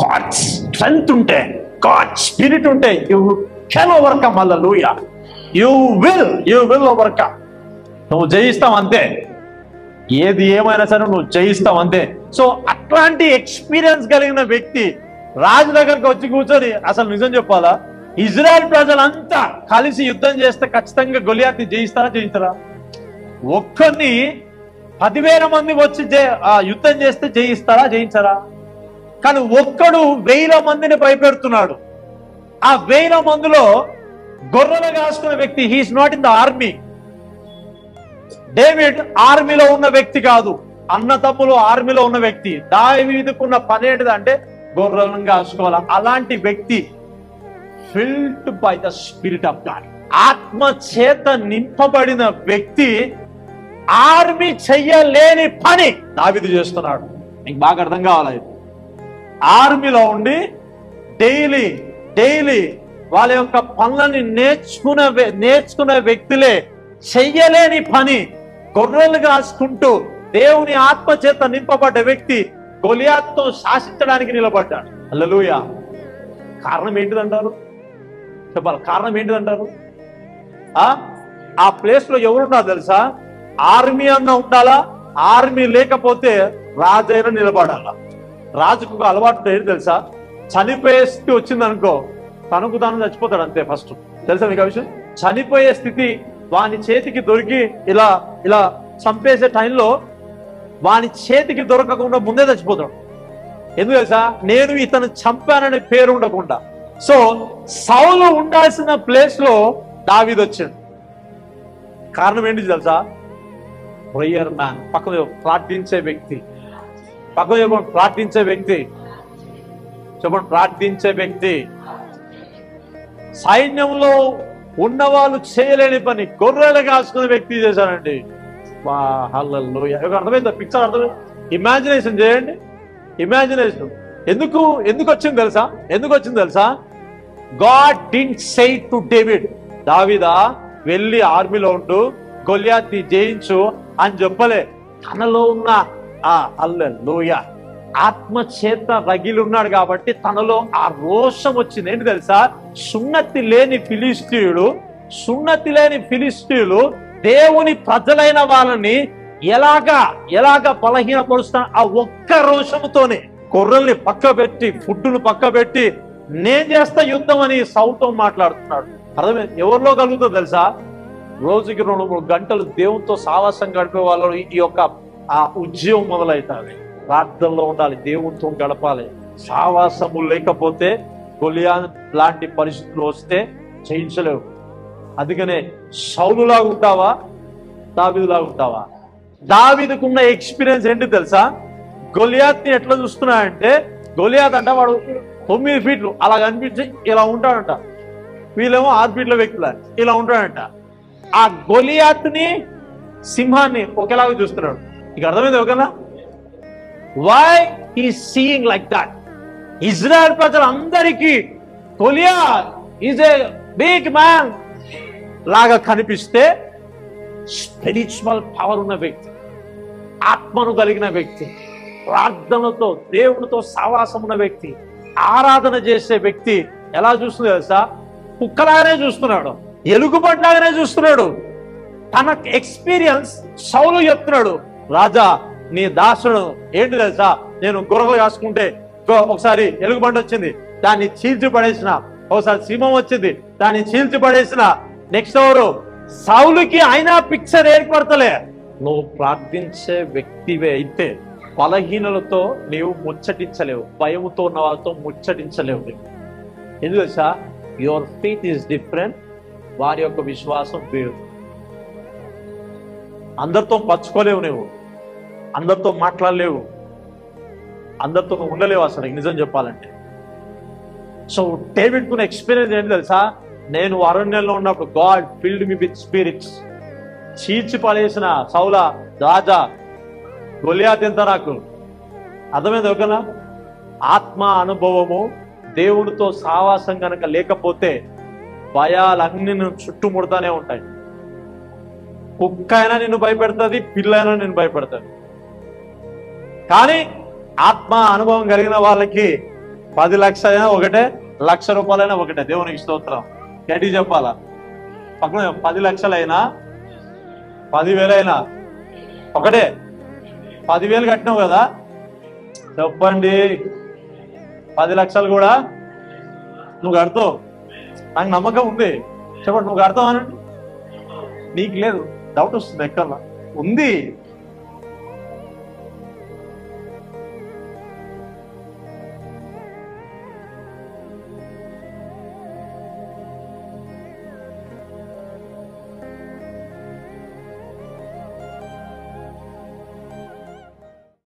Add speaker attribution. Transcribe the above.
Speaker 1: God strength ఉంటే, God spirit ఉంటే you can overcome. Hallelujah. You will overcome. నువ్వు జయిస్తావు అంతే. ఏది ఏమైనా సరే నువ్వు జయిస్తావు అంతే. సో అట్లాంటి ఎక్స్పీరియన్స్ కలిగిన వ్యక్తి రాజు దగ్గరకు వచ్చి కూర్చొని, అసలు నిజం చెప్పాలా, ఇజ్రాయెల్ ప్రజలంతా కలిసి యుద్ధం చేస్తే ఖచ్చితంగా గొలియాత్ని జయించరా? ఒక్కరిని 10,000 మంది వచ్చి యుద్ధం చేస్తే జయించరా? కానీ ఒక్కడు 1000 మందిని భయపెడుతున్నాడు. ఆ 1000 మందిలో గొర్రెలు కాసుకున్న వ్యక్తి, he's not in the army. David ఆర్మీలో ఉన్న వ్యక్తి కాదు, అన్న తమ్ములు ఆర్మీలో ఉన్న వ్యక్తి. దావీదుకున్న పని ఏంటిదంటే గొర్రెలను కాసుకోవాలి. అలాంటి వ్యక్తి field by the spirit of God, ఆత్మ చేత నింపబడిన వ్యక్తి ఆర్మీ చెయ్యలేని పని దావీదు చేస్తున్నాడు. మీకు బాగా అర్థం కావాలి. ఆర్మీలో ఉండి డైలీ వాళ్ళ యొక్క పనులని నేర్చుకునే వ్యక్తులే చెయ్యలేని పని గొర్రెలు కాసుకుంటూ దేవుని ఆత్మ చేత నింపబడ్డ వ్యక్తి గొలియాత్తో శాసించడానికి నిలబడ్డాడు. హల్లెలూయా. కారణం ఏంటిదంటారు? చెప్పాలి. కారణం ఏంటిదంటారు? ఆ ప్లేస్ లో ఎవరున్నారు తెలుసా? ఆర్మీ అన్న ఉండాలా, ఆర్మీ లేకపోతే రాజైనా నిలబడాలా. రాజుకు ఒక అలవాటు ఏంటి తెలుసా? చనిపోయే స్థితి వచ్చిందనుకో, తనకు తాను చచ్చిపోతాడు అంతే. ఫస్ట్ తెలుసా మీకు ఆ విషయం? చనిపోయే స్థితి వాని చేతికి దొరికి ఇలా చంపేసే టైంలో వాని చేతికి దొరకకుండా ముందే చచ్చిపోతాడు. ఎందుకు తెలుసా? నేను ఇతను చంపాననే పేరు ఉండకుండా. సో సౌలు ఉండాల్సిన ప్లేస్ లో దావీదు వచ్చాడు. కారణం ఏంటి తెలుసా? Prayer man. పక్కన ప్రార్థించే వ్యక్తి. ప్రార్థించే వ్యక్తి. చెప్పండి, ప్రార్థించే వ్యక్తి. సైన్యంలో ఉన్నవాళ్ళు చేయలేని పని గొర్రెలు కాసుకునే వ్యక్తి చేశానండి. హల్లెలూయా. అర్థమైందా? పిక్చర్ అర్థమైంది? ఇమాజినేషన్ చేయండి. ఇమాజినేషన్ ఎందుకు వచ్చింది తెలుసా? God didn't say to David, దావీదా వెళ్ళి ఆర్మీలో ఉండు, గొలియాత్ని జయించు అని చెప్పలే. తనలో ఉన్న హల్లెలూయా ఆత్మ చేత రగిలి ఉన్నాడు కాబట్టి తనలో ఆ రోషం వచ్చింది. ఏంటి తెలుసా? సున్నతి లేని ఫిలిస్తీయులు దేవుని ప్రజలైన వాళ్ళని ఎలాగా బలహీనపరుస్తా ఆ ఒక్క రోషముతోనే గొర్రెల్ని పక్క పెట్టి, ఫుడ్డును పక్క పెట్టి, నేను చేస్తా యుద్ధం అని సౌతో మాట్లాడుతున్నాడు. అర్థమైంది? ఎవరిలో కలుగుతుందో తెలుసా? రోజుకి 2-3 గంటలు దేవునితో సావాసం గడిపే వాళ్ళు ఈ యొక్క ఆ ఉద్యమం మొదలవుతుంది. ప్రార్థనలో ఉండాలి, దేవునితో గడపాలి. సావాసము లేకపోతే గొలియాత్ లాంటి పరిస్థితులు వస్తే జయించలేవు. అందుకనే సౌలులాగా ఉంటావా, దావీదులాగా ఉంటావా? దావీదుకున్న ఎక్స్పీరియన్స్ ఏంటి తెలుసా? గొలియాత్ని ఎట్లా చూస్తున్నాడంటే, గొలియాత్ అంట వాడు 9 ఫీట్లు అలా కనిపించి ఇలా ఉంటాడంట. వీళ్ళేమో 6 ఫీట్ల వ్యక్తుల ఇలా ఉంటాడంట. ఆ గొలియాత్ని, సింహాన్ని ఒకేలాగా చూస్తున్నాడు. ఇక అర్థమైంది ఒకనా? Why he seeing like that? Israel ప్రజలందరికీ Goliath is a big man లాగా కనిపిస్తే, స్పిరిచువల్ పవర్ ఉన్న వ్యక్తి, ఆత్మను కలిగిన వ్యక్తి, ప్రార్థనతో దేవునితో సావాసం ఉన్న వ్యక్తి, ఆరాధన చేసే వ్యక్తి ఎలా చూస్తుంది తెలుసా? కుక్కలాగానే చూస్తున్నాడు, ఎలుగుబంట్లాగానే చూస్తున్నాడు. తన ఎక్స్పీరియన్స్ సౌలు చెప్తున్నాడు, రాజా నీ దాసుడు ఏంటి తెలుసా, నేను గొర్రెలు కాసుకుంటే ఒకసారి ఎలుగుబంటి వచ్చింది, దాన్ని చీల్చి పడేసిన. ఒకసారి సింహం వచ్చింది, దాన్ని చీల్చి పడేసిన. నెక్స్ట్ ఎవరు? సౌలుకి అయినా పిక్చర్ ఏర్పడతలే. నువ్వు ప్రార్థించే వ్యక్తివే అయితే బలహీనలతో నీవు ముచ్చటించలేవు, భయముతో ఉన్న వాళ్ళతో ముచ్చటించలేవు. ఎందుకు తెలుసా? Your faith is different. వారి యొక్క విశ్వాసం వేరు. అందరితో పంచుకోలేవు, నువ్వు అందరితో మాట్లాడలేవు, అందరితో నువ్వు ఉండలేవు అసలు నిజం చెప్పాలంటే. సో డేవిడ్ కున్న ఎక్స్పీరియన్స్ ఏంటి తెలుసా? నేను అరణ్యంలో ఉన్నప్పుడు God filled me with spirits. చీల్చి పడేసిన సౌల రాజా గొలియాత్ ఎంత నాకు అర్థమైంది ఒకనా? ఆత్మ అనుభవము, దేవుడితో సావాసం కనుక లేకపోతే భయాలన్నీ చుట్టుముడతానే ఉంటాయి. కుక్క అయినా నిన్ను భయపెడుతుంది, పిల్ల అయినా నిన్ను భయపెడుతుంది. కానీ ఆత్మ అనుభవం కలిగిన వాళ్ళకి 10 లక్షలైనా ఒకటే, 1,00,000 రూపాయలైనా ఒకటే. దేవునికి స్తోత్రం. గట్టి చెప్పాలా? పక్కన 10 లక్షలైనా 10,000 అయినా ఒకటే. 10,000 కట్టినావు కదా, చెప్పండి 10 లక్షలు కూడా నువ్వు కడతావు. నాకు నమ్మకం ఉంది. చెప్పండి, నువ్వు కడతావు అనండి. నీకు లేదు, డౌట్ వస్తుంది. ఎక్కడ ఉంది?